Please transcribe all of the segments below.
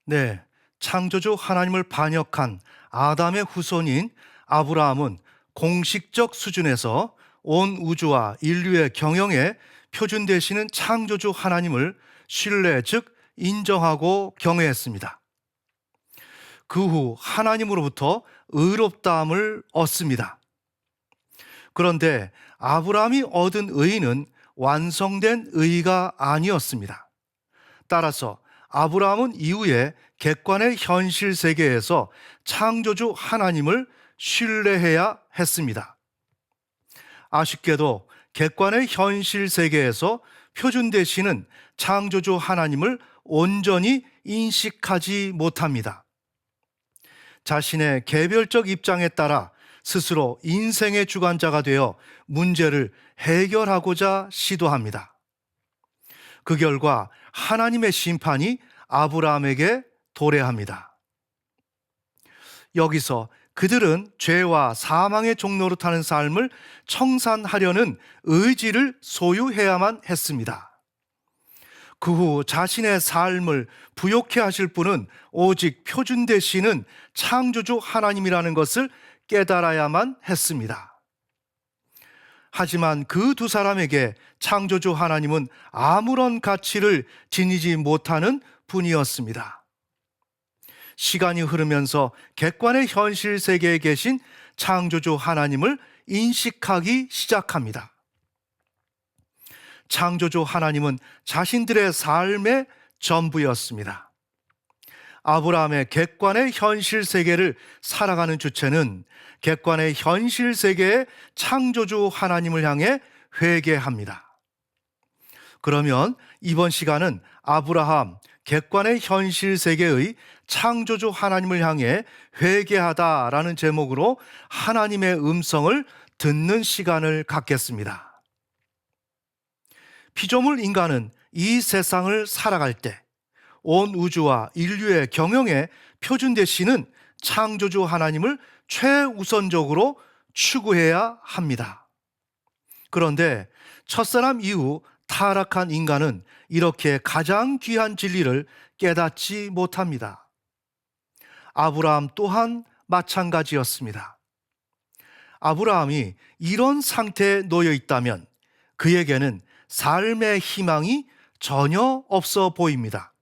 네, 창조주 하나님을 반역한 아담의 후손인 아브라함은 공식적 수준에서 온 우주와 인류의 경영에 표준 되시는 창조주 하나님을 신뢰, 즉 인정하고 경외했습니다. 그 후 하나님으로부터 의롭다함을 얻습니다. 그런데 아브라함이 얻은 의는 완성된 의가 아니었습니다. 따라서 아브라함은 이후에 객관의 현실 세계에서 창조주 하나님을 신뢰해야 했습니다. 아쉽게도 객관의 현실 세계에서 표준 되시는 창조주 하나님을 온전히 인식하지 못합니다. 자신의 개별적 입장에 따라 스스로 인생의 주관자가 되어 문제를 해결하고자 시도합니다. 그 결과 하나님의 심판이 아브라함에게 도래합니다. 여기서 그들은 죄와 사망의 종로로 타는 삶을 청산하려는 의지를 소유해야만 했습니다. 그 후 자신의 삶을 부욕해 하실 분은 오직 표준 되시는 창조주 하나님이라는 것을 깨달아야만 했습니다. 하지만 그 두 사람에게 창조주 하나님은 아무런 가치를 지니지 못하는 분이었습니다. 시간이 흐르면서 객관의 현실 세계에 계신 창조주 하나님을 인식하기 시작합니다. 창조주 하나님은 자신들의 삶의 전부였습니다. 아브라함의 객관의 현실 세계를 살아가는 주체는 객관의 현실 세계의 창조주 하나님을 향해 회개합니다. 그러면 이번 시간은 아브라함 객관의 현실 세계의 창조주 하나님을 향해 회개하다라는 제목으로 하나님의 음성을 듣는 시간을 갖겠습니다. 피조물 인간은 이 세상을 살아갈 때 온 우주와 인류의 경영에 표준 되시는 창조주 하나님을 최우선적으로 추구해야 합니다. 그런데 첫사람 이후 타락한 인간은 이렇게 가장 귀한 진리를 깨닫지 못합니다. 아브라함 또한 마찬가지였습니다. 아브라함이 이런 상태에 놓여 있다면 그에게는 삶의 희망이 전혀 없어 보입니다.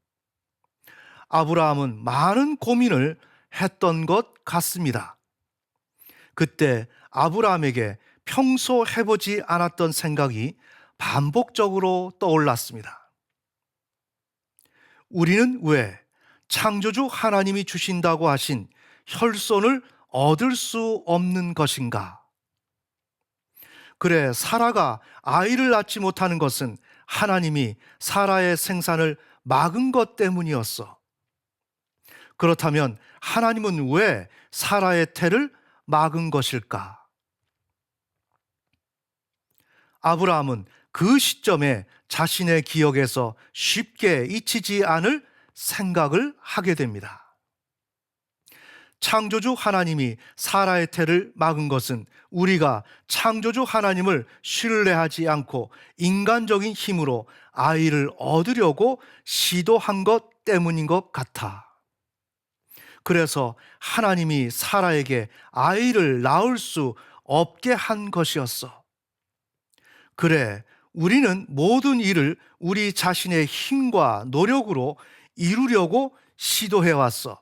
아브라함은 많은 고민을 했던 것 같습니다. 그때 아브라함에게 평소 해보지 않았던 생각이 반복적으로 떠올랐습니다. 우리는 왜 창조주 하나님이 주신다고 하신 혈손을 얻을 수 없는 것인가? 그래, 사라가 아이를 낳지 못하는 것은 하나님이 사라의 생산을 막은 것 때문이었어. 그렇다면 하나님은 왜 사라의 태를 막은 것일까? 아브라함은 그 시점에 자신의 기억에서 쉽게 잊히지 않을 생각을 하게 됩니다. 창조주 하나님이 사라의 태를 막은 것은 우리가 창조주 하나님을 신뢰하지 않고 인간적인 힘으로 아이를 얻으려고 시도한 것 때문인 것 같아. 그래서 하나님이 사라에게 아이를 낳을 수 없게 한 것이었어. 그래, 우리는 모든 일을 우리 자신의 힘과 노력으로 이루려고 시도해왔어.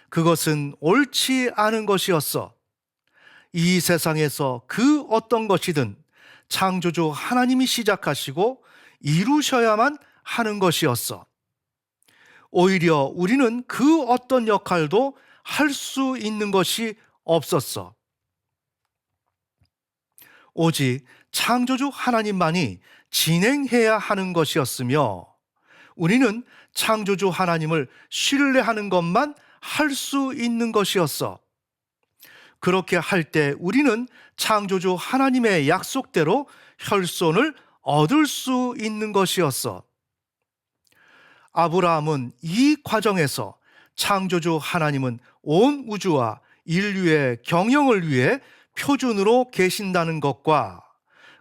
그것은 옳지 않은 것이었어. 이 세상에서 그 어떤 것이든 창조주 하나님이 시작하시고 이루셔야만 하는 것이었어. 오히려 우리는 그 어떤 역할도 할 수 있는 것이 없었어. 오직 창조주 하나님만이 진행해야 하는 것이었으며 우리는 창조주 하나님을 신뢰하는 것만 할 수 있는 것이었어. 그렇게 할 때 우리는 창조주 하나님의 약속대로 혈손을 얻을 수 있는 것이었어. 아브라함은 이 과정에서 창조주 하나님은 온 우주와 인류의 경영을 위해 표준으로 계신다는 것과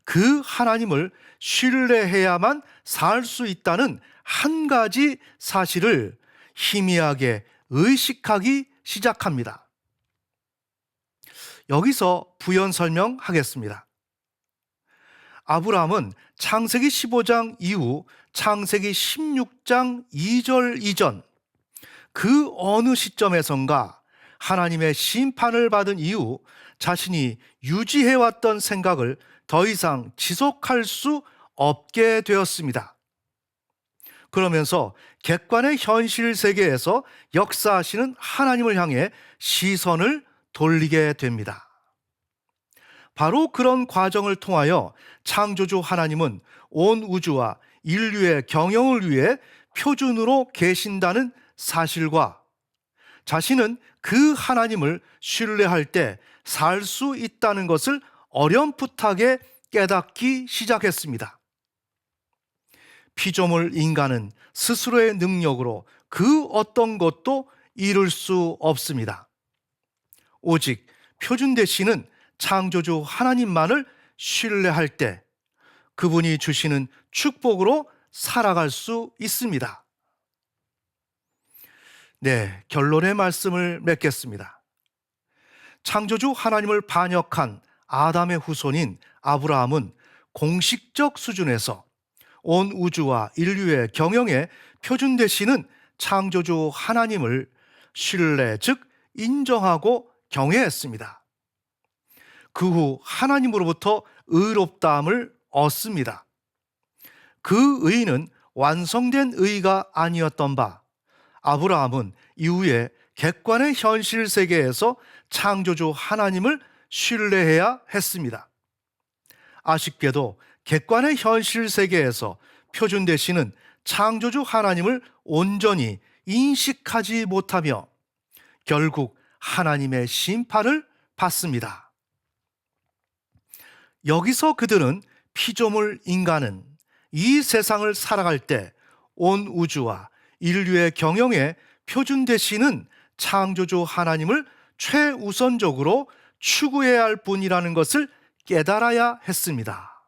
그 하나님을 신뢰해야만 살 수 있다는 한 가지 사실을 희미하게 의식하기 시작합니다. 여기서 부연 설명하겠습니다. 아브라함은 창세기 15장 이후 창세기 16장 2절 이전 그 어느 시점에선가 하나님의 심판을 받은 이후 자신이 유지해왔던 생각을 더 이상 지속할 수 없게 되었습니다. 그러면서 객관의 현실 세계에서 역사하시는 하나님을 향해 시선을 돌리게 됩니다. 바로 그런 과정을 통하여 창조주 하나님은 온 우주와 인류의 경영을 위해 표준으로 계신다는 사실과 자신은 그 하나님을 신뢰할 때 살 수 있다는 것을 어렴풋하게 깨닫기 시작했습니다. 피조물 인간은 스스로의 능력으로 그 어떤 것도 이룰 수 없습니다. 오직 표준 되시는 창조주 하나님만을 신뢰할 때 그분이 주시는 축복으로 살아갈 수 있습니다. 네, 결론의 말씀을 맺겠습니다. 창조주 하나님을 반역한 아담의 후손인 아브라함은 공식적 수준에서 온 우주와 인류의 경영에 표준 되시는 창조주 하나님을 신뢰, 즉 인정하고 경외했습니다. 그 후 하나님으로부터 의롭다함을 얻습니다. 그 의는 완성된 의가 아니었던 바, 아브라함은 이후에 객관의 현실 세계에서 창조주 하나님을 신뢰해야 했습니다. 아쉽게도 객관의 현실 세계에서 표준 되시는 창조주 하나님을 온전히 인식하지 못하며 결국 하나님의 심판을 받습니다. 여기서 그들은 피조물 인간은 이 세상을 살아갈 때 온 우주와 인류의 경영에 표준 되시는 창조주 하나님을 최우선적으로 추구해야 할 뿐이라는 것을 깨달아야 했습니다.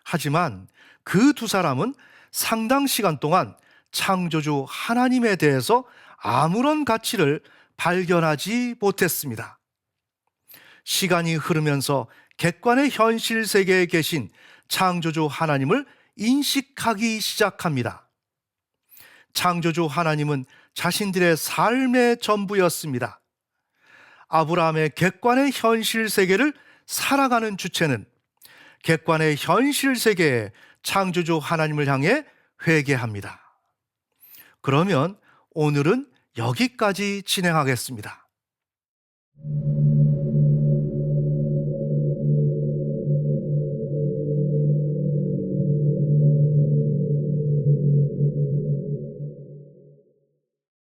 하지만 그 두 사람은 상당 시간 동안 창조주 하나님에 대해서 아무런 가치를 발견하지 못했습니다. 시간이 흐르면서 객관의 현실 세계에 계신 창조주 하나님을 인식하기 시작합니다. 창조주 하나님은 자신들의 삶의 전부였습니다. 아브라함의 객관의 현실 세계를 살아가는 주체는 객관의 현실 세계에 창조주 하나님을 향해 회개합니다. 그러면 오늘은 여기까지 진행하겠습니다.